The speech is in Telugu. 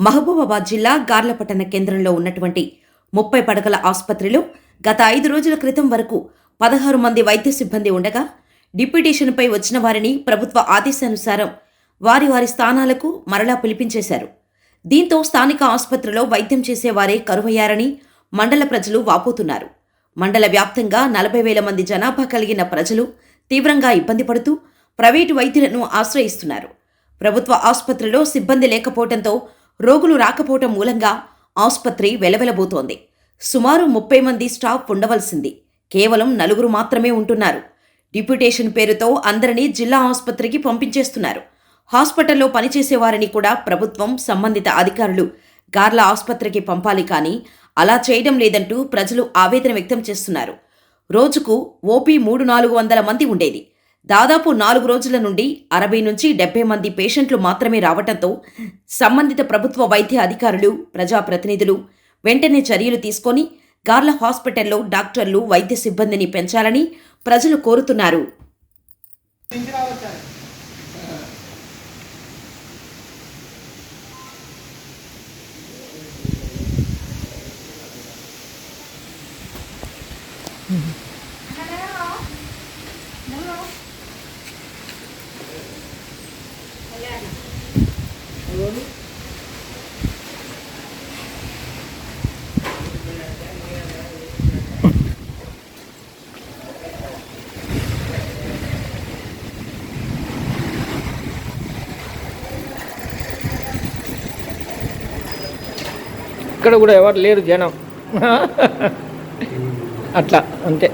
మహబూబాబాద్ జిల్లా గార్లపట్టణ కేంద్రంలో ఉన్నటువంటి 30 పడకల ఆసుపత్రిలో గత 5 రోజుల క్రితం వరకు 16 మంది వైద్య సిబ్బంది ఉండగా డిప్యూటేషన్పై వచ్చిన వారిని ప్రభుత్వ ఆదేశానుసారం వారి వారి స్థానాలకు మరలా పిలిపించేశారు. దీంతో స్థానిక ఆసుపత్రిలో వైద్యం చేసేవారే కరువయ్యారని మండల ప్రజలు వాపోతున్నారు. మండల వ్యాప్తంగా 40,000 మంది జనాభా కలిగిన ప్రజలు తీవ్రంగా ఇబ్బంది పడుతూ ప్రైవేటు వైద్యులను ఆశ్రయిస్తున్నారు. ప్రభుత్వ ఆసుపత్రిలో సిబ్బంది లేకపోవడంతో రోగులు రాకపోవటం మూలంగా ఆసుపత్రి వెలవెలబోతోంది. సుమారు 30 మంది స్టాఫ్ ఉండవలసింది కేవలం 4 మాత్రమే ఉంటున్నారు. డిప్యూటేషన్ పేరుతో అందరినీ జిల్లా ఆసుపత్రికి పంపించేస్తున్నారు. హాస్పిటల్లో పనిచేసేవారిని కూడా ప్రభుత్వం సంబంధిత అధికారులు గార్ల ఆసుపత్రికి పంపాలి, కానీ అలా చేయడం లేదంటూ ప్రజలు ఆవేదన వ్యక్తం చేస్తున్నారు. రోజుకు ఓపీ 300-400 మంది ఉండేది. దాదాపు 4 రోజుల నుండి 60 నుంచి 70 మంది పేషెంట్లు మాత్రమే రావడంతో సంబంధిత ప్రభుత్వ వైద్య అధికారులు, ప్రజాప్రతినిధులు వెంటనే చర్యలు తీసుకొని గార్ల హాస్పిటల్లో డాక్టర్లు, వైద్య సిబ్బందిని పెంచాలని ప్రజలు కోరుతున్నారు. ఇక్కడ కూడా ఎవరు లేరు జనం అట్లా అంతే.